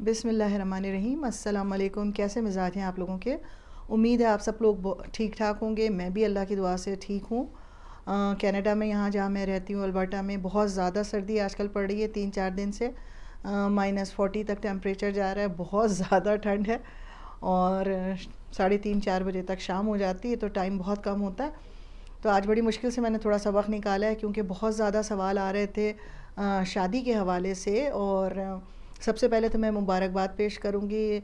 बिस्मिल्लाहिर्रहमानिर्रहीम। अस्सलाम वालेकुम। कैसे मिजाज हैं आप लोगों के? उम्मीद है आप सब लोग ठीक ठाक होंगे। मैं भी अल्लाह की दुआ से ठीक हूँ। कनाडा में, यहाँ जहाँ मैं रहती हूँ अल्बर्टा में, बहुत ज़्यादा सर्दी आजकल पड़ रही है। 3-4 दिन से -40 तक टेम्परेचर जा रहा है। बहुत ज़्यादा ठंड है और 3:30-4 बजे तक शाम हो जाती है तो टाइम बहुत कम होता है। तो आज बड़ी मुश्किल से मैंने थोड़ा सा वक्त निकाला है क्योंकि बहुत ज़्यादा सवाल आ रहे थे शादी के हवाले से। और सबसे पहले तो मैं मुबारकबाद पेश करूँगी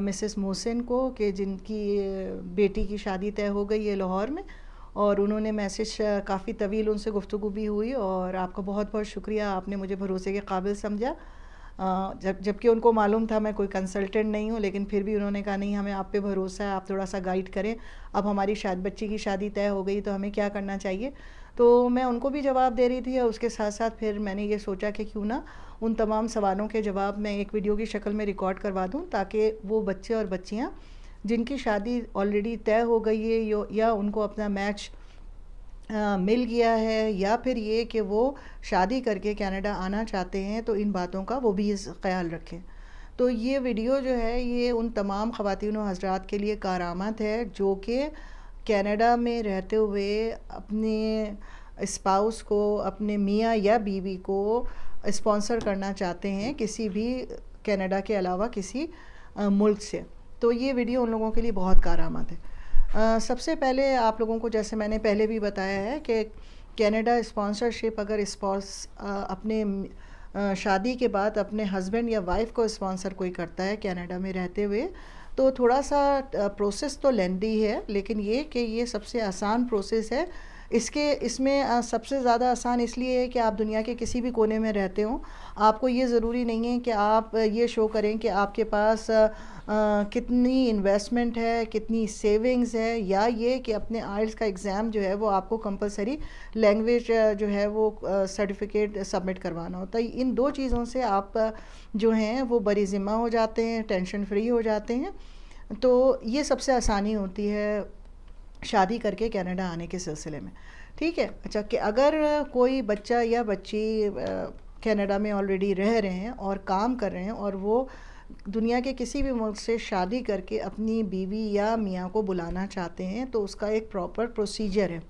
मिसेस मोहसिन को कि जिनकी बेटी की शादी तय हो गई है लाहौर में। और उन्होंने मैसेज काफ़ी तवील उनसे गुफ्तगू भी हुई और आपका बहुत बहुत शुक्रिया, आपने मुझे भरोसे के काबिल समझा। जबकि उनको मालूम था मैं कोई कंसल्टेंट नहीं हूँ, लेकिन फिर भी उन्होंने कहा नहीं, हमें आप पे भरोसा है, आप थोड़ा सा गाइड करें। अब हमारी शायद बच्ची की शादी तय हो गई तो हमें क्या करना चाहिए। तो मैं उनको भी जवाब दे रही थी और उसके साथ साथ फिर मैंने ये सोचा कि क्यों ना उन तमाम सवालों के जवाब मैं एक वीडियो की शक्ल में रिकॉर्ड करवा दूँ, ताकि वो बच्चे और बच्चियाँ जिनकी शादी ऑलरेडी तय हो गई है या उनको अपना मैच मिल गया है, या फिर ये कि वो शादी करके कनाडा आना चाहते हैं, तो इन बातों का वो भी ख्याल रखें। तो ये वीडियो जो है ये उन तमाम ख़वातीन और हज़रात के लिए कारआमद है जो कि कनाडा में रहते हुए अपने स्पाउस को, अपने मियाँ या बीवी को स्पॉन्सर करना चाहते हैं किसी भी कनाडा के अलावा किसी मुल्क से। तो ये वीडियो उन लोगों के लिए बहुत कारआमद है। सबसे पहले आप लोगों को, जैसे मैंने पहले भी बताया है कि कनाडा स्पॉन्सरशिप अगर स्पॉन्स अपने शादी के बाद अपने हस्बैंड या वाइफ को स्पॉन्सर कोई करता है कनाडा में रहते हुए, तो थोड़ा सा प्रोसेस तो लेंदी है, लेकिन ये कि ये सबसे आसान प्रोसेस है। इसमें सबसे ज़्यादा आसान इसलिए है कि आप दुनिया के किसी भी कोने में रहते हो, आपको ये ज़रूरी नहीं है कि आप ये शो करें कि आपके पास कितनी इन्वेस्टमेंट है, कितनी सेविंग्स है, या ये कि अपने आइल्स का एग्ज़ाम जो है वो आपको कंपलसरी लैंग्वेज जो है वो सर्टिफिकेट सबमिट करवाना होता है। इन दो चीज़ों से आप जो हैं वो बरी ज़िम्मा हो जाते हैं, टेंशन फ्री हो जाते हैं। तो ये सबसे आसानी होती है शादी करके कनाडा आने के सिलसिले में। ठीक है। अच्छा, कि अगर कोई बच्चा या बच्ची कनाडा में ऑलरेडी रह रहे हैं और काम कर रहे हैं और वो दुनिया के किसी भी मुल्क से शादी करके अपनी बीवी या मियाँ को बुलाना चाहते हैं, तो उसका एक प्रॉपर प्रोसीजर है।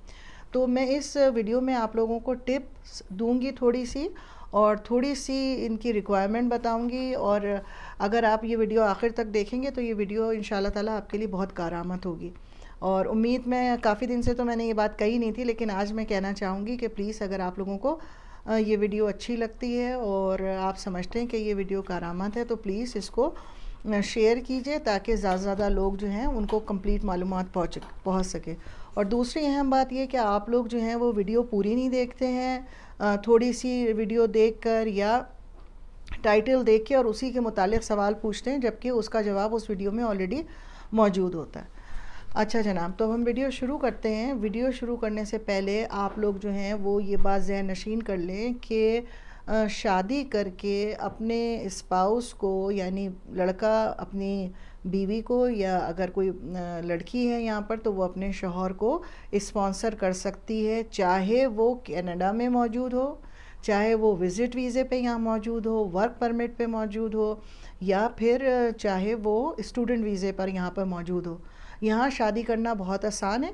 तो मैं इस वीडियो में आप लोगों को टिप्स दूंगी थोड़ी सी, और थोड़ी सी इनकी रिक्वायरमेंट बताऊंगी। और अगर आप ये वीडियो आखिर तक देखेंगे तो ये वीडियो इंशाल्लाह ताला आपके लिए बहुत कारआमद होगी। और उम्मीद, मैं काफ़ी दिन से तो मैंने ये बात कही नहीं थी, लेकिन आज मैं कहना चाहूँगी कि प्लीज़ अगर आप लोगों को ये वीडियो अच्छी लगती है और आप समझते हैं कि ये वीडियो कारआमद है, तो प्लीज़ इसको शेयर कीजिए ताकि ज़्यादा से ज़्यादा लोग जो हैं उनको कंप्लीट मालूमात पहुँच सके। और दूसरी अहम बात ये कि आप लोग जो हैं वो वीडियो पूरी नहीं देखते हैं, थोड़ी सी वीडियो देखकर या टाइटल देख के और उसी के मुतालिक सवाल पूछते हैं, जबकि उसका जवाब उस वीडियो में ऑलरेडी मौजूद होता है। अच्छा जनाब, तो हम वीडियो शुरू करते हैं। वीडियो शुरू करने से पहले आप लोग जो हैं वो ये बात ज़हन नशीन कर लें कि शादी करके अपने स्पाउस को, यानी लड़का अपनी बीवी को, या अगर कोई लड़की है यहाँ पर तो वो अपने शौहर को स्पॉन्सर कर सकती है, चाहे वो कनाडा में मौजूद हो, चाहे वो विज़िट वीज़े पे यहाँ मौजूद हो, वर्क परमिट पे मौजूद हो, या फिर चाहे वो स्टूडेंट वीज़े पर यहाँ पर मौजूद हो। यहाँ शादी करना बहुत आसान है,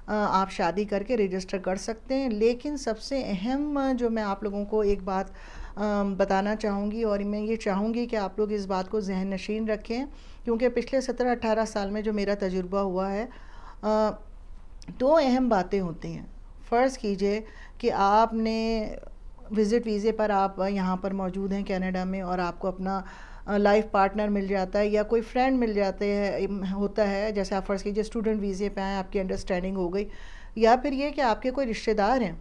आप शादी करके रजिस्टर कर सकते हैं। लेकिन सबसे अहम जो मैं आप लोगों को एक बात बताना चाहूँगी, और मैं ये चाहूँगी कि आप लोग इस बात को जहन नशीन रखें, क्योंकि पिछले 17-18 साल में जो मेरा तजुर्बा हुआ है, दो अहम बातें होती हैं। फ़र्ज़ कीजिए कि आपने विज़िट वीज़े पर आप यहाँ पर मौजूद हैं कनाडा में, और आपको अपना लाइफ पार्टनर मिल जाता है या कोई फ्रेंड मिल जाते हैं होता है, जैसे आप फ़र्ज़ कीजिए स्टूडेंट वीज़े पे आए, आपकी अंडरस्टैंडिंग हो गई, या फिर ये कि आपके कोई रिश्तेदार हैं।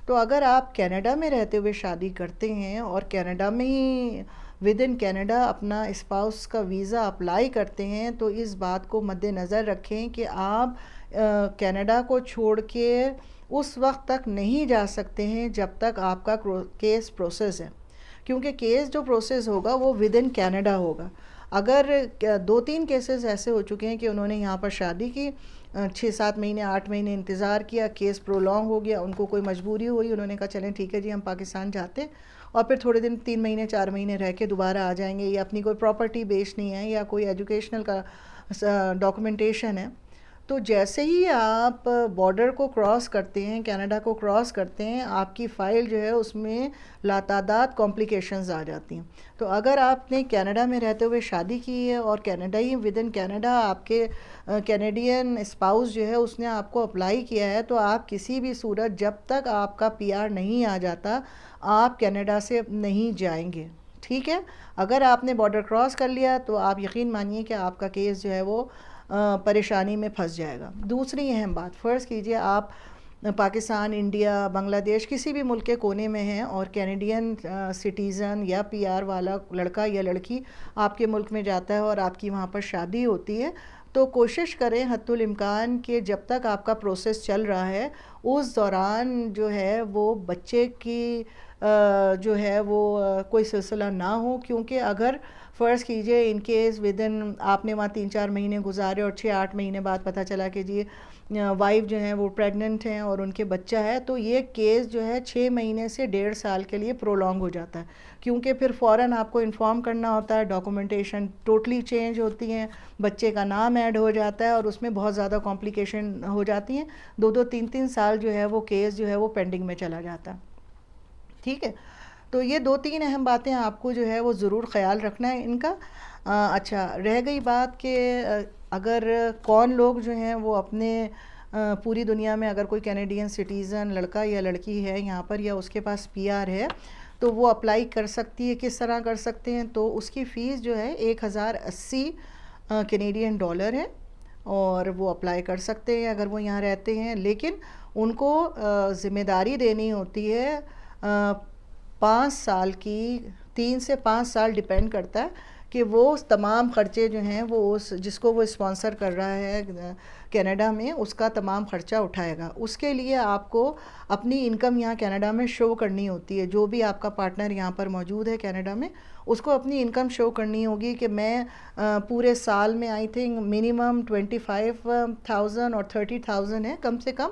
तो अगर आप कनाडा में रहते हुए शादी करते हैं और कनाडा में ही विद इन कनाडा अपना स्पाउस का वीज़ा अप्लाई करते हैं, तो इस बात को मद्देनज़र रखें कि आप कनाडा को छोड़ के उस वक्त तक नहीं जा सकते हैं जब तक आपका केस प्रोसेस है, क्योंकि केस जो प्रोसेस होगा वो विद इन कनाडा होगा। अगर 2-3 केसेस ऐसे हो चुके हैं कि उन्होंने यहाँ पर शादी की, 6-7 महीने 8 महीने इंतज़ार किया, केस प्रोलॉन्ग हो गया, उनको कोई मजबूरी हुई, उन्होंने कहा चलें ठीक है जी हम पाकिस्तान जाते हैं, और फिर थोड़े दिन 3 महीने 4 महीने रह के दोबारा आ जाएंगे, या अपनी कोई प्रॉपर्टी बेचनी है या कोई एजुकेशनल का डॉक्यूमेंटेशन है। तो जैसे ही आप बॉर्डर को क्रॉस करते हैं, कनाडा को क्रॉस करते हैं, आपकी फ़ाइल जो है उसमें लातादाद कॉम्प्लिकेशंस आ जाती हैं। तो अगर आपने कनाडा में रहते हुए शादी की है और कनाडाई विद इन कनाडा आपके कैनेडियन स्पाउस जो है उसने आपको अप्लाई किया है, तो आप किसी भी सूरत जब तक आपका पीआर नहीं आ जाता आप कनाडा से नहीं जाएंगे। ठीक है, अगर आपने बॉर्डर क्रॉस कर लिया तो आप यकीन मानिए कि आपका केस जो है वो परेशानी में फंस जाएगा। दूसरी अहम बात, फ़र्ज़ कीजिए आप पाकिस्तान, इंडिया, बांग्लादेश किसी भी मुल्क के कोने में हैं और कैनेडियन सिटीज़न या पीआर वाला लड़का या लड़की आपके मुल्क में जाता है और आपकी वहाँ पर शादी होती है, तो कोशिश करें हद्दुल इम्कान कि जब तक आपका प्रोसेस चल रहा है उस दौरान जो है वो बच्चे की जो है वो कोई सिलसिला ना हो। क्योंकि अगर फ़र्ज़ कीजिए इन केस विद इन आपने वहाँ 3-4 महीने गुजारे और 6-8 महीने बाद पता चला कि जी वाइफ जो है वो प्रेग्नेंट हैं और उनके बच्चा है, तो ये केस जो है 6 महीने से 1.5 साल के लिए प्रोलॉन्ग हो जाता है। क्योंकि फिर फ़ौरन आपको इन्फॉर्म करना होता है, डॉक्यूमेंटेशन टोटली चेंज होती हैं, बच्चे का नाम ऐड हो जाता है और उसमें बहुत ज़्यादा कॉम्प्लिकेशन हो जाती हैं। 2-2 3-3 साल जो है वो केस जो है वो पेंडिंग में चला जाता है। ठीक है, तो ये 2-3 अहम बातें आपको जो है वो ज़रूर ख़याल रखना है इनका। अच्छा, रह गई बात कि अगर कौन लोग जो हैं वो अपने पूरी दुनिया में अगर कोई कैनेडियन सिटीज़न लड़का या लड़की है यहाँ पर या उसके पास पीआर है तो वो अप्लाई कर सकती है। किस तरह कर सकते हैं, तो उसकी फ़ीस जो है 1080 कैनेडियन डॉलर है और वो अप्लाई कर सकते हैं अगर वो यहाँ रहते हैं। लेकिन उनको ज़िम्मेदारी देनी होती है 5 साल की, 3 से 5 साल डिपेंड करता है कि वो तमाम ख़र्चे जो हैं वो उस जिसको वो स्पॉन्सर कर रहा है कनाडा में उसका तमाम ख़र्चा उठाएगा। उसके लिए आपको अपनी इनकम यहाँ कनाडा में शो करनी होती है। जो भी आपका पार्टनर यहाँ पर मौजूद है कनाडा में उसको अपनी इनकम शो करनी होगी कि मैं पूरे साल में आई थिंक मिनिमम 25,000 और 30,000 है कम से कम,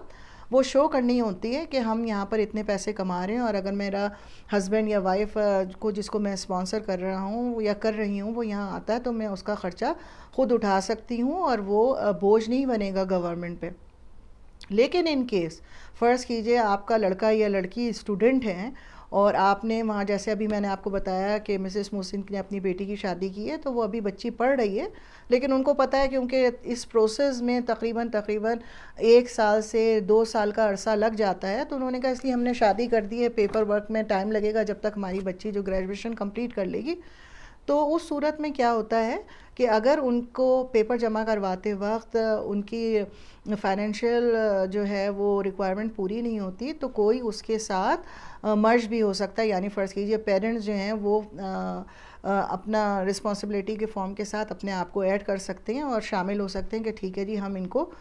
वो शो करनी होती है कि हम यहाँ पर इतने पैसे कमा रहे हैं। और अगर मेरा हस्बैंड या वाइफ को जिसको मैं स्पॉन्सर कर रहा हूँ या कर रही हूँ वो यहाँ आता है तो मैं उसका ख़र्चा ख़ुद उठा सकती हूँ और वो बोझ नहीं बनेगा गवर्नमेंट पे। लेकिन इन केस फ़र्ज़ कीजिए आपका लड़का या लड़की स्टूडेंट हैं और आपने वहाँ, जैसे अभी मैंने आपको बताया कि मिसेस मोहसिन ने अपनी बेटी की शादी की है तो वो अभी बच्ची पढ़ रही है, लेकिन उनको पता है क्योंकि इस प्रोसेस में तकरीबन 1 साल से 2 साल का अरसा लग जाता है, तो उन्होंने कहा इसलिए हमने शादी कर दी है, पेपर वर्क में टाइम लगेगा जब तक हमारी बच्ची जो ग्रेजुएशन कंप्लीट कर लेगी। तो उस सूरत में क्या होता है कि अगर उनको पेपर जमा करवाते वक्त उनकी फाइनेंशियल जो है वो रिक्वायरमेंट पूरी नहीं होती तो कोई उसके साथ मर्ज भी हो सकता है। यानी फ़र्ज़ कीजिए पेरेंट्स जो हैं वो अपना रिस्पॉन्सिबिलिटी के फॉर्म के साथ अपने आप को ऐड कर सकते हैं और शामिल हो सकते हैं कि ठीक है जी हम इनको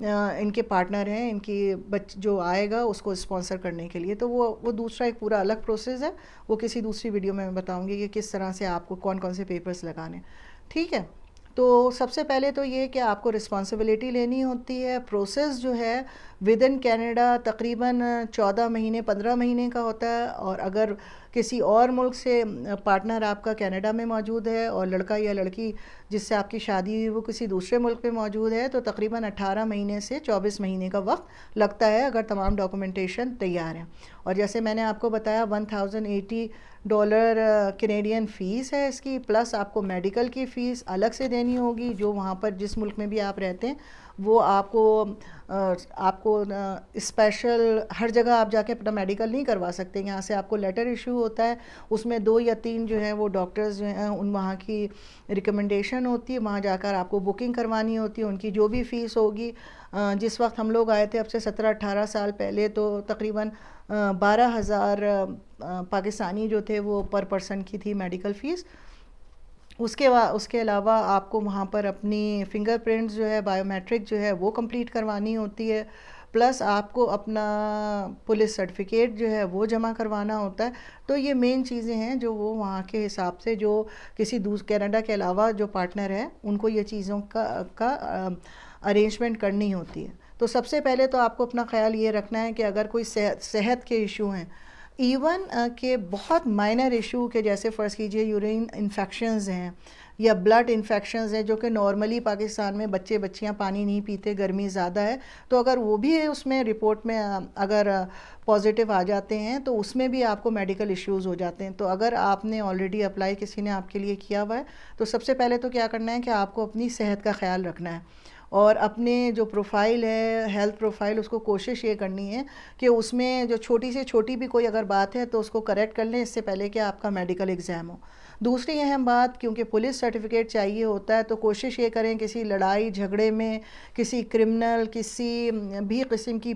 इनके पार्टनर हैं, इनकी जो आएगा उसको स्पॉन्सर करने के लिए। तो वो दूसरा एक पूरा अलग प्रोसेस है, वो किसी दूसरी वीडियो में मैं बताऊंगी कि किस तरह से आपको कौन कौन से पेपर्स लगाने। ठीक है, तो सबसे पहले तो ये कि आपको रिस्पॉन्सिबिलिटी लेनी होती है। प्रोसेस जो है विद इन कैनेडा तकरीबन 14 महीने 15 महीने का होता है। और अगर किसी और मुल्क से पार्टनर आपका कनाडा में मौजूद है और लड़का या लड़की जिससे आपकी शादी हुई वो किसी दूसरे मुल्क में मौजूद है तो तकरीबन 18 महीने से 24 महीने का वक्त लगता है अगर तमाम डॉक्यूमेंटेशन तैयार हैं। और जैसे मैंने आपको बताया $1080 कैनेडियन फ़ीस है इसकी, प्लस आपको मेडिकल की फ़ीस अलग से देनी होगी। जो वहाँ पर जिस मुल्क में भी आप रहते हैं वो आपको स्पेशल हर जगह आप जाके अपना मेडिकल नहीं करवा सकते। यहाँ से आपको लेटर इशू होता है, उसमें 2 या 3 जो है वो डॉक्टर्स जो हैं उन वहाँ की रिकमेंडेशन होती है, वहाँ जाकर आपको बुकिंग करवानी होती है। उनकी जो भी फ़ीस होगी, जिस वक्त हम लोग आए थे अब से 17-18 साल पहले तो तकरीबन 12,000 पाकिस्तानी जो थे वो पर पर्सन की थी मेडिकल फ़ीस। उसके अलावा आपको वहाँ पर अपनी फिंगरप्रिंट्स जो है बायोमेट्रिक जो है वो कंप्लीट करवानी होती है, प्लस आपको अपना पुलिस सर्टिफिकेट जो है वो जमा करवाना होता है। तो ये मेन चीज़ें हैं जो वो वहाँ के हिसाब से जो किसी कनाडा के अलावा जो पार्टनर है उनको ये चीज़ों का अरेंजमेंट करनी होती है। तो सबसे पहले तो आपको अपना ख़्याल ये रखना है कि अगर कोई सेहत के इशू हैं इवन के बहुत माइनर इशू के जैसे फ़र्ज़ कीजिए यूरिन इन्फेक्शंस हैं या ब्लड इन्फेक्शंस हैं जो कि नॉर्मली पाकिस्तान में बच्चे बच्चियां पानी नहीं पीते, गर्मी ज़्यादा है, तो अगर वो भी उसमें रिपोर्ट में अगर पॉजिटिव आ जाते हैं तो उसमें भी आपको मेडिकल इश्यूज़ हो जाते हैं। तो अगर आपने ऑलरेडी अप्लाई किसी ने आपके लिए किया हुआ है तो सबसे पहले तो क्या करना है कि आपको अपनी सेहत का ख्याल रखना है और अपने जो प्रोफाइल है हेल्थ प्रोफाइल उसको कोशिश ये करनी है कि उसमें जो छोटी से छोटी भी कोई अगर बात है तो उसको करेक्ट कर लें इससे पहले कि आपका मेडिकल एग्ज़ाम हो। दूसरी अहम बात, क्योंकि पुलिस सर्टिफिकेट चाहिए होता है तो कोशिश ये करें किसी लड़ाई झगड़े में, किसी क्रिमिनल, किसी भी किस्म की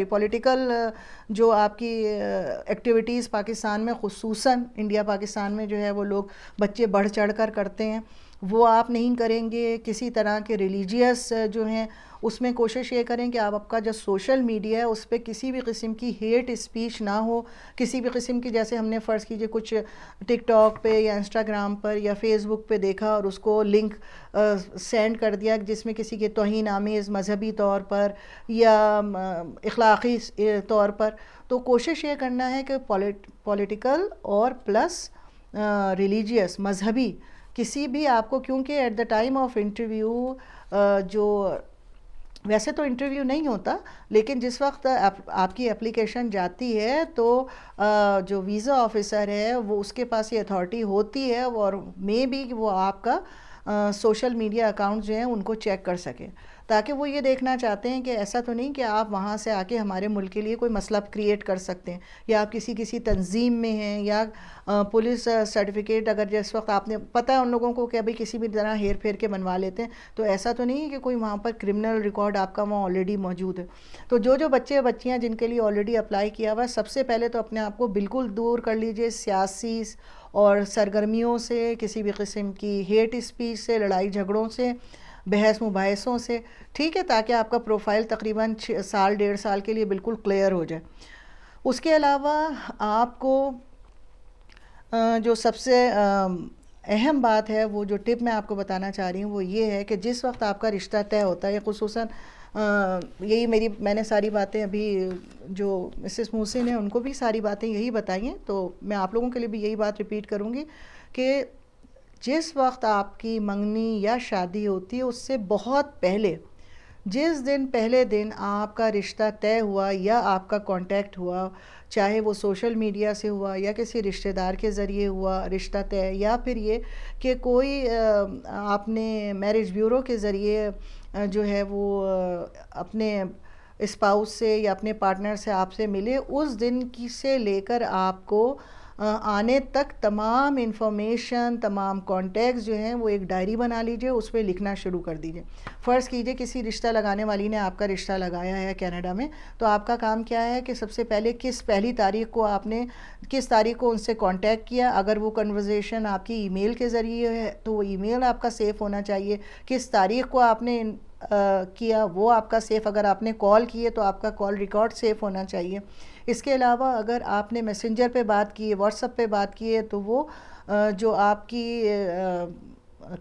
पॉलिटिकल जो आपकी एक्टिविटीज़ पाकिस्तान में, ख़ुसूसन इंडिया पाकिस्तान में जो है वो लोग बच्चे बढ़ चढ़ कर करते हैं, वो आप नहीं करेंगे। किसी तरह के रिलीजियस जो हैं उसमें कोशिश ये करें कि आपका जो सोशल मीडिया है उस पर किसी भी किस्म की हेट स्पीच ना हो, किसी भी किस्म की, जैसे हमने फ़र्ज़ कीजिए कुछ टिकटॉक पे या इंस्टाग्राम पर या फेसबुक पे देखा और उसको लिंक सेंड कर दिया जिसमें किसी के तौहीन आमेज़ मजहबी तौर पर या अखलाक़ी तौर पर, तो कोशिश ये करना है कि पॉलिटिकल और प्लस रिलीजियस मजहबी किसी भी आपको, क्योंकि at the time of interview जो वैसे तो इंटरव्यू नहीं होता लेकिन जिस वक्त आपकी एप्लीकेशन जाती है तो जो वीज़ा ऑफिसर है वो उसके पास ये अथॉरिटी होती है और मे बी वो आपका सोशल मीडिया अकाउंट जो हैं उनको चेक कर सके, ताकि वो ये देखना चाहते हैं कि ऐसा तो नहीं कि आप वहाँ से आके हमारे मुल्क के लिए कोई मसला क्रिएट कर सकते हैं या आप किसी तंजीम में हैं या पुलिस सर्टिफिकेट अगर जिस वक्त आपने पता है उन लोगों को कि अभी किसी भी तरह हेर फेर के बनवा लेते हैं, तो ऐसा तो नहीं है कि कोई वहाँ पर क्रिमिनल रिकॉर्ड आपका वहाँ ऑलरेडी मौजूद है। तो जो बच्चे बच्चियाँ जिनके लिए ऑलरेडी अप्लाई किया हुआ है, सबसे पहले तो अपने आप को बिल्कुल दूर कर लीजिए सियासी और सरगर्मियों से, किसी भी किस्म की हेट स्पीच से, लड़ाई झगड़ों से, बहस मुबाहसों से, ठीक है, ताकि आपका प्रोफाइल तकरीबन 1 साल 1.5 साल के लिए बिल्कुल क्लियर हो जाए। उसके अलावा आपको जो सबसे अहम बात है, वो जो टिप मैं आपको बताना चाह रही हूँ वो ये है कि जिस वक्त आपका रिश्ता तय होता है, ख़ुसूसन यही मैंने सारी बातें अभी जो मिसेस मोहसिन है उनको भी सारी बातें यही बताई हैं, तो मैं आप लोगों के लिए भी यही बात रिपीट करूँगी कि जिस वक्त आपकी मंगनी या शादी होती है उससे बहुत पहले, जिस दिन पहले दिन आपका रिश्ता तय हुआ या आपका कांटेक्ट हुआ, चाहे वो सोशल मीडिया से हुआ या किसी रिश्तेदार के ज़रिए हुआ रिश्ता तय, या फिर ये कि कोई आपने मैरिज ब्यूरो के ज़रिए जो है वो अपने स्पाउस से या अपने पार्टनर से आपसे मिले, उस दिन की से लेकर आपको आने तक तमाम इंफॉर्मेशन, तमाम कॉन्टैक्ट्स जो हैं वो एक डायरी बना लीजिए, उस पर लिखना शुरू कर दीजिए। फ़र्ज़ कीजिए किसी रिश्ता लगाने वाली ने आपका रिश्ता लगाया है कनाडा में, तो आपका काम क्या है कि सबसे पहले पहली तारीख को आपने किस तारीख को उनसे कांटेक्ट किया। अगर वो कन्वर्सेशन आपकी ईमेल के ज़रिए है तो वो ईमेल आपका सेफ़ होना चाहिए। किस तारीख को आपने किया वो आपका सेफ़, अगर आपने कॉल किए तो आपका कॉल रिकॉर्ड सेफ़ होना चाहिए। इसके अलावा अगर आपने मैसेंजर पे बात की है, व्हाट्सएप पे बात की है, तो वो जो आपकी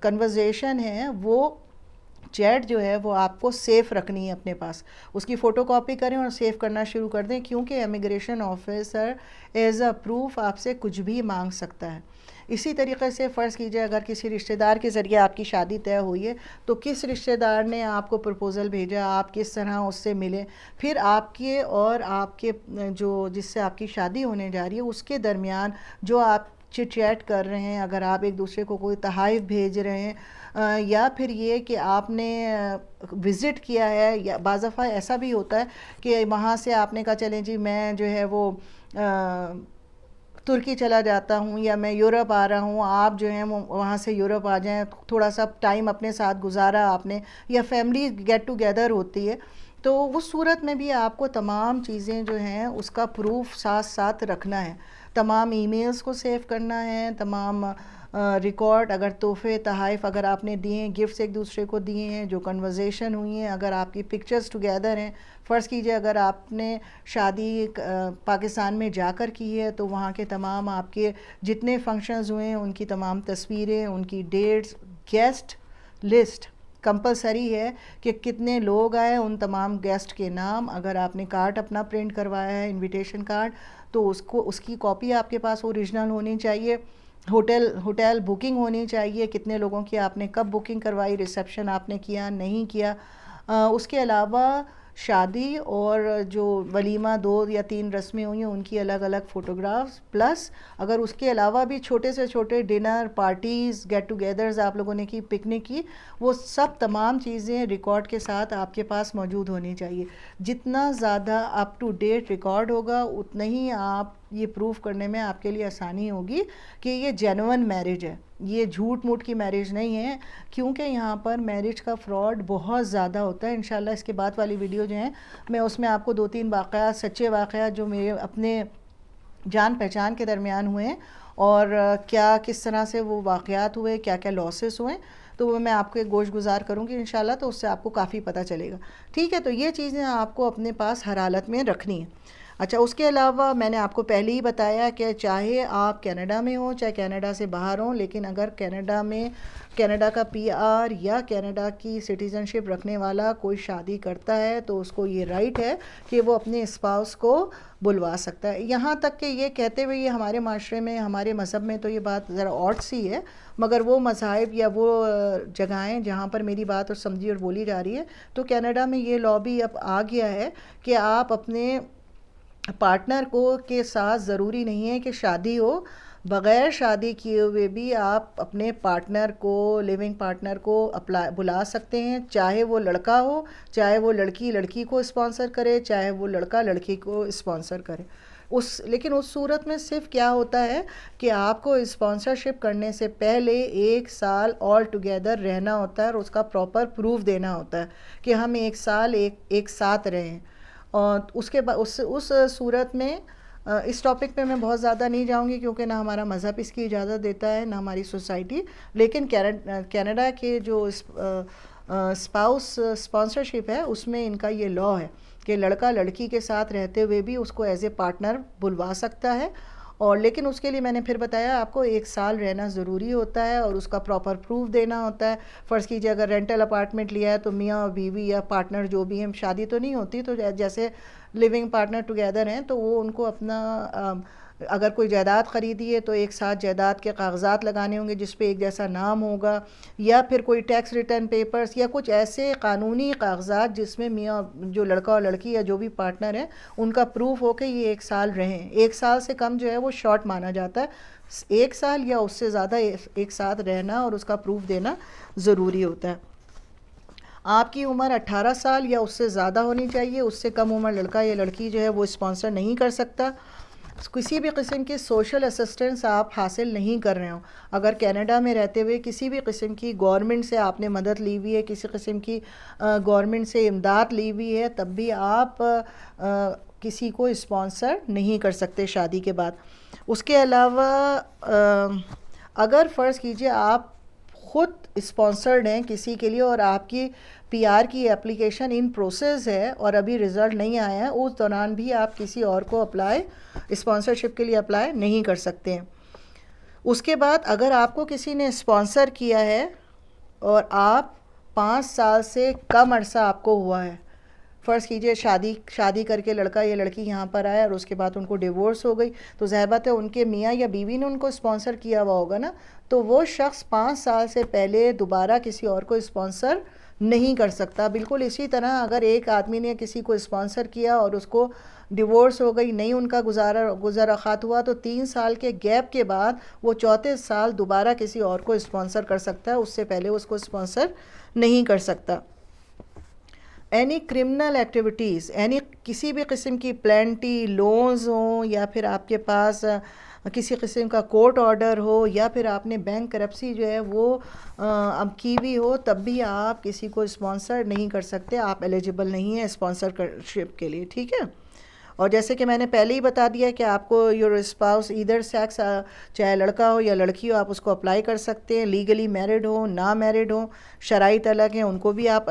कन्वर्सेशन है वो चैट जो है वो आपको सेफ़ रखनी है अपने पास, उसकी फ़ोटो कॉपी करें और सेव करना शुरू कर दें, क्योंकि immigration officer as a proof आपसे कुछ भी मांग सकता है। इसी तरीके से फ़र्ज़ कीजिए अगर किसी रिश्तेदार के ज़रिए आपकी शादी तय हुई है, तो किस रिश्तेदार ने आपको प्रपोज़ल भेजा, आप किस तरह उससे मिले, फिर आपके और आपके जो जिससे आपकी शादी होने जा रही है उसके दरमियान जो आप चिट चैट कर रहे हैं, अगर आप एक दूसरे को कोई तहाइफ़ भेज रहे हैं या फिर ये कि आपने विज़िट किया है, या बाज़ दफ़ा ऐसा भी होता है कि वहाँ से आपने कहा चलें जी मैं जो है वो तुर्की चला जाता हूँ या मैं यूरोप आ रहा हूँ, आप जो हैं वहाँ से यूरोप आ जाएं, थोड़ा सा टाइम अपने साथ गुजारा आपने, या फैमिली गेट टुगेदर होती है, तो उस सूरत में भी आपको तमाम चीज़ें जो हैं उसका प्रूफ साथ साथ रखना है। तमाम ईमेल्स को सेव करना है, तमाम रिकॉर्ड, अगर तोहफ़े तहाइफ़ अगर आपने दिए हैं, गिफ्ट्स एक दूसरे को दिए हैं, जो कन्वर्सेशन हुई हैं, अगर आपकी पिक्चर्स टुगेदर हैं। फ़र्ज़ कीजिए अगर आपने शादी पाकिस्तान में जाकर की है तो वहाँ के तमाम आपके जितने फंक्शंस हुए हैं उनकी तमाम तस्वीरें, उनकी डेट्स, गेस्ट लिस्ट कंपलसरी है कि कितने लोग आए, उन तमाम गेस्ट के नाम, अगर आपने कार्ड अपना प्रिंट करवाया है इनविटेशन कार्ड तो उसकी कॉपी आपके पास ओरिजिनल होनी चाहिए। होटल बुकिंग होनी चाहिए, कितने लोगों की आपने कब बुकिंग करवाई, रिसेप्शन आपने किया नहीं किया। उसके अलावा शादी और जो वलीमा 2 या 3 रस्में हुई हैं उनकी अलग अलग फ़ोटोग्राफ्स, प्लस अगर उसके अलावा भी छोटे से छोटे डिनर पार्टीज़ गेट टुगेदर्स आप लोगों ने की, पिकनिक की, वो सब तमाम चीज़ें रिकॉर्ड के साथ आपके पास मौजूद होनी चाहिए। जितना ज़्यादा अप टू डेट रिकॉर्ड होगा उतना ही आप ये प्रूफ करने में आपके लिए आसानी होगी कि ये जेन्युइन मैरिज है, ये झूठ मूठ की मैरिज नहीं है। क्योंकि यहाँ पर मैरिज का फ्रॉड बहुत ज़्यादा होता है। इंशाल्लाह इसके बाद वाली वीडियो जो है मैं उसमें आपको 2-3 वाक़यात, सच्चे वाक़यात जो मेरे अपने जान पहचान के दरमियान हुए और क्या किस तरह से वो वाक़यात हुए, क्या क्या लॉसेस हुए, तो वो मैं आपको एक गोश गुजार करूँगी इंशाल्लाह, तो उससे आपको काफ़ी पता चलेगा। ठीक है, तो ये चीज़ें आपको अपने पास हर हालत में रखनी है। अच्छा, उसके अलावा मैंने आपको पहले ही बताया कि चाहे आप कनाडा में हो चाहे कनाडा से बाहर हो, लेकिन अगर कनाडा का पीआर या कनाडा की सिटीज़नशिप रखने वाला कोई शादी करता है तो उसको ये राइट है कि वो अपने स्पाउस को बुलवा सकता है। यहाँ तक कि ये कहते हुए ये हमारे माशरे में, हमारे मज़हब में तो ये बात ज़रा ऑड सी है, मगर वो मज़ाहिब या वो जगहें जहाँ पर मेरी बात और समझी और बोली जा रही है, तो कनाडा में ये लॉ भी अब आ गया है कि आप अपने पार्टनर को के साथ ज़रूरी नहीं है कि शादी हो, बग़ैर शादी किए हुए भी आप अपने पार्टनर को, लिविंग पार्टनर को बुला सकते हैं। चाहे वो लड़का हो, चाहे वो लड़की को स्पॉन्सर करे, चाहे वो लड़का लड़की को स्पॉन्सर करे। लेकिन उस सूरत में सिर्फ क्या होता है कि आपको स्पॉन्सरशिप करने से पहले 1 साल ऑल टुगेदर रहना होता है और उसका प्रॉपर प्रूफ देना होता है कि हम 1 साल एक साथ रहें। और उसके बाद उस सूरत में इस टॉपिक पे मैं बहुत ज़्यादा नहीं जाऊंगी क्योंकि ना हमारा मज़हब इसकी इजाज़त देता है ना हमारी सोसाइटी, लेकिन कनाडा के जो स्पाउस स्पॉन्सरशिप है उसमें इनका ये लॉ है कि लड़का लड़की के साथ रहते हुए भी उसको एज ए पार्टनर बुलवा सकता है। और लेकिन उसके लिए मैंने फिर बताया आपको 1 साल रहना ज़रूरी होता है और उसका प्रॉपर प्रूफ देना होता है। फ़र्ज़ कीजिए अगर रेंटल अपार्टमेंट लिया है तो मियाँ और बीवी या पार्टनर जो भी हैं, शादी तो नहीं होती, तो जैसे लिविंग पार्टनर टुगेदर हैं तो वो उनको अपना अगर कोई जायदाद ख़रीदी है तो एक साथ जायदाद के कागजात लगाने होंगे जिस पे एक जैसा नाम होगा, या फिर कोई टैक्स रिटर्न पेपर्स या कुछ ऐसे कानूनी कागजात जिसमें मियाँ जो लड़का और लड़की या जो भी पार्टनर है उनका प्रूफ हो कि ये 1 साल रहें। 1 साल से कम जो है वो शॉर्ट माना जाता है, 1 साल या उससे ज़्यादा एक साथ रहना और उसका प्रूफ देना ज़रूरी होता है। आपकी उम्र 18 साल या उससे ज़्यादा होनी चाहिए, उससे कम उम्र लड़का या लड़की जो है वो स्पॉन्सर नहीं कर सकता। किसी भी किस्म की सोशल असिस्टेंस आप हासिल नहीं कर रहे हो, अगर कनाडा में रहते हुए किसी भी किस्म की गवर्नमेंट से आपने मदद ली हुई है, किसी किस्म की गवर्नमेंट से इमदाद ली हुई है, तब भी आप किसी को स्पॉन्सर नहीं कर सकते शादी के बाद। उसके अलावा अगर फ़र्ज़ कीजिए आप ख़ुद स्पॉन्सर्ड हैं किसी के लिए और आपकी पीआर की एप्लीकेशन इन प्रोसेस है और अभी रिज़ल्ट नहीं आया है, उस दौरान भी आप किसी और को स्पॉन्सरशिप के लिए अप्लाई नहीं कर सकते हैं। उसके बाद अगर आपको किसी ने स्पॉन्सर किया है और आप 5 साल से कम अरसा आपको हुआ है, फ़र्ज़ कीजिए शादी करके लड़का या लड़की यहाँ पर आया और उसके बाद उनको डिवोर्स हो गई, तो ज़ाहिर बात है उनके मियाँ या बीवी ने उनको स्पॉन्सर किया हुआ होगा ना, तो वो शख्स 5 साल से पहले दोबारा किसी और को स्पॉन्सर नहीं कर सकता। बिल्कुल इसी तरह अगर एक आदमी ने किसी को स्पॉन्सर किया और उसको डिवोर्स हो गई, नहीं उनका गुज़ारा खात हुआ, तो 3 साल के गैप के बाद वो 4थे साल दोबारा किसी और को स्पॉन्सर कर सकता है, उससे पहले उसको स्पॉन्सर नहीं कर सकता। एनी क्रिमिनल एक्टिविटीज़, यानी किसी भी किस्म की प्लेंटी लोन्स हों या फिर आपके पास किसी किस्म का कोर्ट ऑर्डर हो या फिर आपने बैंक करप्सी जो है वो अब की हुई हो, तब भी आप किसी को स्पॉन्सर नहीं कर सकते, आप एलिजिबल नहीं हैं स्पॉन्सरशिप के लिए। ठीक है, और जैसे कि मैंने पहले ही बता दिया कि आपको योर स्पाउस ईदर सेक्स, चाहे लड़का हो या लड़की हो, आप उसको अप्लाई कर सकते हैं, लीगली मैरिड हो ना मैरिड हो, शराइत अलग हैं उनको भी आप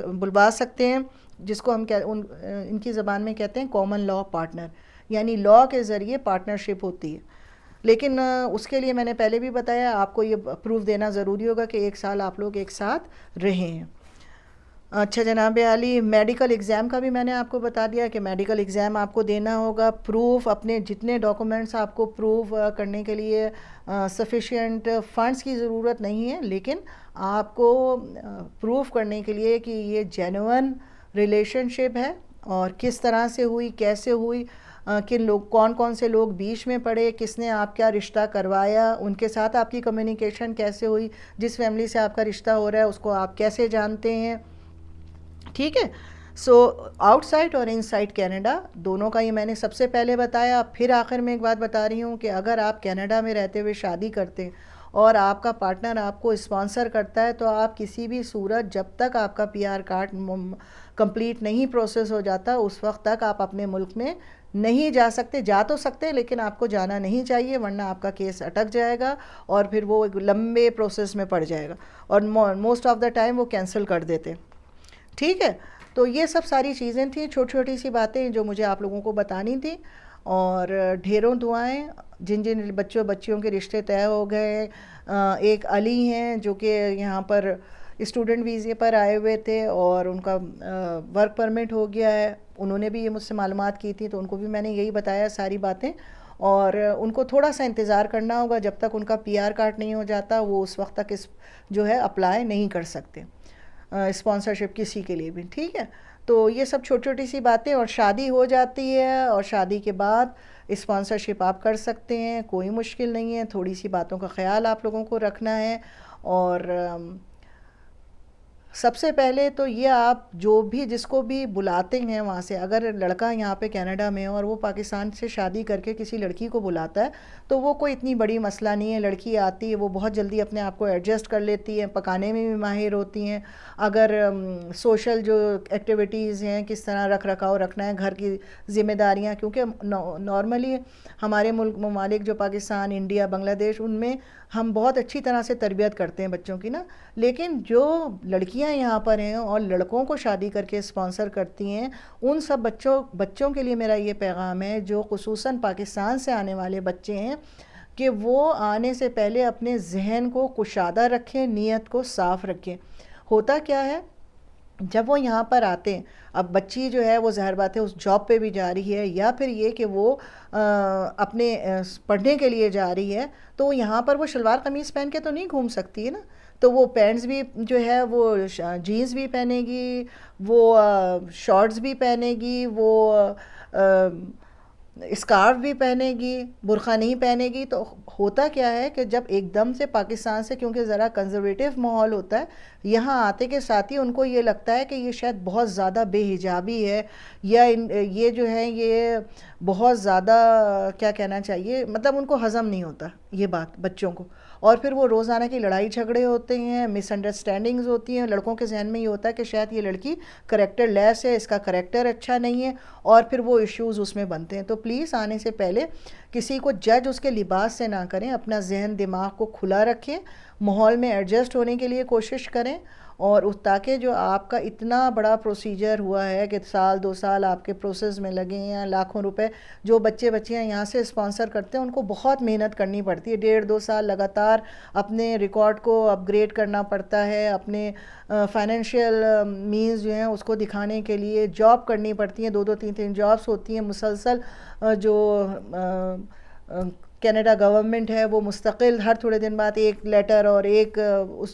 बुलवा सकते हैं, जिसको हम इनकी ज़बान में कहते हैं कॉमन लॉ पार्टनर, यानी लॉ के ज़रिए पार्टनरशिप होती है। लेकिन उसके लिए मैंने पहले भी बताया, आपको ये प्रूफ देना ज़रूरी होगा कि 1 साल आप लोग एक साथ रहे हैं। अच्छा जनाब आली, मेडिकल एग्ज़ाम का भी मैंने आपको बता दिया कि मेडिकल एग्ज़ाम आपको देना होगा। प्रूफ, अपने जितने डॉक्यूमेंट्स आपको प्रूफ करने के लिए सफिशिएंट फ़ंड्स की ज़रूरत नहीं है, लेकिन आपको प्रूफ करने के लिए कि ये जेन्युइन रिलेशनशिप है और किस तरह से हुई, कैसे हुई, किन लोग, कौन कौन से लोग बीच में पड़े, किसने आपका रिश्ता करवाया, उनके साथ आपकी कम्युनिकेशन कैसे हुई, जिस फैमिली से आपका रिश्ता हो रहा है उसको आप कैसे जानते हैं। ठीक है। सो आउटसाइड और इनसाइड कनाडा दोनों का ये मैंने सबसे पहले बताया। फिर आखिर में एक बात बता रही हूँ कि अगर आप कनाडा में रहते हुए शादी करते हैं और आपका पार्टनर आपको स्पॉन्सर करता है, तो आप किसी भी सूरत, जब तक आपका पीआर कार्ड कंप्लीट नहीं प्रोसेस हो जाता, उस वक्त तक आप अपने मुल्क में नहीं जा सकते। जा तो सकते हैं लेकिन आपको जाना नहीं चाहिए, वरना आपका केस अटक जाएगा और फिर वो एक लंबे प्रोसेस में पड़ जाएगा और मोस्ट ऑफ द टाइम वो कैंसिल कर देते हैं। ठीक है। तो ये सब सारी चीज़ें थी, छोटी छोटी सी बातें जो मुझे आप लोगों को बतानी थी। और ढेरों दुआएं। जिन जिन बच्चियों के रिश्ते तय हो गए, एक अली हैं जो कि यहाँ पर स्टूडेंट वीज़े पर आए हुए थे और उनका वर्क परमिट हो गया है। उन्होंने भी ये मुझसे मालूमात की थी, तो उनको भी मैंने यही बताया सारी बातें। और उनको थोड़ा सा इंतज़ार करना होगा, जब तक उनका पीआर कार्ड नहीं हो जाता वो उस वक्त तक इस जो है अप्लाई नहीं कर सकते स्पॉन्सरशिप किसी के लिए भी। ठीक है। तो ये सब छोटी छोटी सी बातें, और शादी हो जाती है और शादी के बाद स्पॉन्सरशिप आप कर सकते हैं, कोई मुश्किल नहीं है। थोड़ी सी बातों का ख्याल आप लोगों को रखना है। और सबसे पहले तो ये, आप जो भी जिसको भी बुलाते हैं वहाँ से, अगर लड़का यहाँ पे कनाडा में और वो पाकिस्तान से शादी करके किसी लड़की को बुलाता है, तो वो कोई इतनी बड़ी मसला नहीं है। लड़की आती है, वो बहुत जल्दी अपने आप को एडजस्ट कर लेती है, पकाने में भी माहिर होती हैं। अगर सोशल जो एक्टिविटीज़ हैं, किस तरह रख रखाव रखना है, घर की ज़िम्मेदारियाँ, क्योंकि नॉर्मली हमारे मुल्क ममालिक जो पाकिस्तान, इंडिया, बांग्लादेश, उनमें हम बहुत अच्छी तरह से तरबियत करते हैं बच्चों की ना। लेकिन जो लड़कियां यहाँ पर हैं और लड़कों को शादी करके स्पॉन्सर करती हैं, उन सब बच्चों के लिए मेरा ये पैगाम है, जो खुसूसन पाकिस्तान से आने वाले बच्चे हैं, कि वो आने से पहले अपने जहन को कुशादा रखें, नीयत को साफ़ रखें। होता क्या है, जब वो यहाँ पर आते हैं, अब बच्ची जो है वो ज़ाहिर बात है उस जॉब पे भी जा रही है, या फिर ये कि वो अपने पढ़ने के लिए जा रही है, तो यहाँ पर वो शलवार कमीज़ पहन के तो नहीं घूम सकती है ना। तो वो पैंट्स भी जो है वो जीन्स भी पहनेगी, वो शॉर्ट्स भी पहनेगी, वो स्कार्फ भी पहनेगी, बुर्का नहीं पहनेगी। तो होता क्या है कि जब एकदम से पाकिस्तान से, क्योंकि ज़रा कंजर्वेटिव माहौल होता है, यहाँ आते के साथ ही उनको ये लगता है कि ये शायद बहुत ज़्यादा बेहिजाबी है, या ये जो है ये बहुत ज़्यादा, क्या कहना चाहिए, मतलब उनको हज़म नहीं होता ये बात बच्चों को। और फिर वो रोज़ाना की लड़ाई झगड़े होते हैं, मिसअंडरस्टैंडिंग्स होती हैं। लड़कों के जहन में ये होता है कि शायद ये लड़की करेक्टर लेस है, इसका करेक्टर अच्छा नहीं है, और फिर वो इश्यूज़ उसमें बनते हैं। तो प्लीज़ आने से पहले किसी को जज उसके लिबास से ना करें, अपना जहन दिमाग को खुला रखें, माहौल में एडजस्ट होने के लिए कोशिश करें। और उस, ताकि जो आपका इतना बड़ा प्रोसीजर हुआ है कि साल 2 साल आपके प्रोसेस में लगे हैं, लाखों रुपए जो बच्चियाँ यहाँ से स्पॉन्सर करते हैं, उनको बहुत मेहनत करनी पड़ती है। 1.5-2 साल लगातार अपने रिकॉर्ड को अपग्रेड करना पड़ता है, अपने फाइनेंशियल मींस जो हैं उसको दिखाने के लिए जॉब करनी पड़ती हैं, 2-2 3-3 जॉब्स होती हैं मुसलसल। जो कनाडा गवर्नमेंट है वो मुस्तकिल हर थोड़े दिन बाद एक लेटर और एक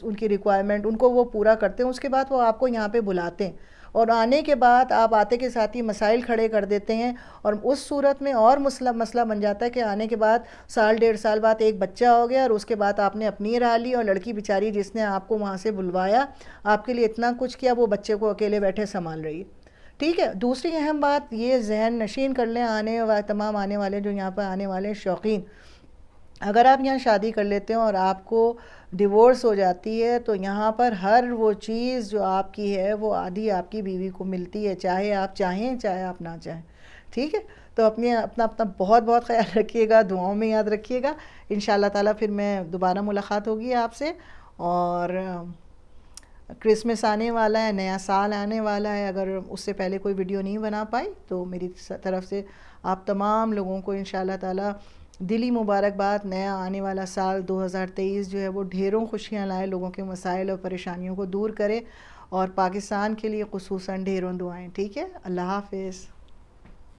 उनकी रिक्वायरमेंट उनको वो पूरा करते हैं। उसके बाद वो आपको यहाँ पे बुलाते हैं, और आने के बाद आप आते के साथ ही मसाइल खड़े कर देते हैं, और उस सूरत में और मसला बन जाता है कि आने के बाद साल 1.5 साल बाद एक बच्चा हो गया, और उसके बाद आपने अपनी राह ली, और लड़की बेचारी जिसने आपको वहाँ से बुलवाया, आपके लिए इतना कुछ किया, वो बच्चे को अकेले बैठे संभाल रही है। ठीक है। दूसरी अहम बात ये जहन नशीन कर लें तमाम आने वाले जो यहाँ पर आने वाले शौकीन, अगर आप यहाँ शादी कर लेते हैं और आपको डिवोर्स हो जाती है, तो यहाँ पर हर वो चीज़ जो आपकी है वो आधी आपकी बीवी को मिलती है, चाहे आप चाहें चाहे आप ना चाहें। ठीक है। तो अपना बहुत बहुत ख्याल रखिएगा, दुआओं में याद रखिएगा। इंशाल्लाह ताला फिर मैं दोबारा मुलाकात होगी आपसे। और क्रिसमस आने वाला है, नया साल आने वाला है, अगर उससे पहले कोई वीडियो नहीं बना पाई तो मेरी तरफ से आप तमाम लोगों को इंशाल्लाह ताला दिली मुबारकबाद। नया आने वाला साल 2023 जो है वो ढेरों खुशियाँ लाए, लोगों के मसाइल और परेशानियों को दूर करे, और पाकिस्तान के लिए खुसूसन ढेरों दुआएं। ठीक है, अल्लाह हाफिज़।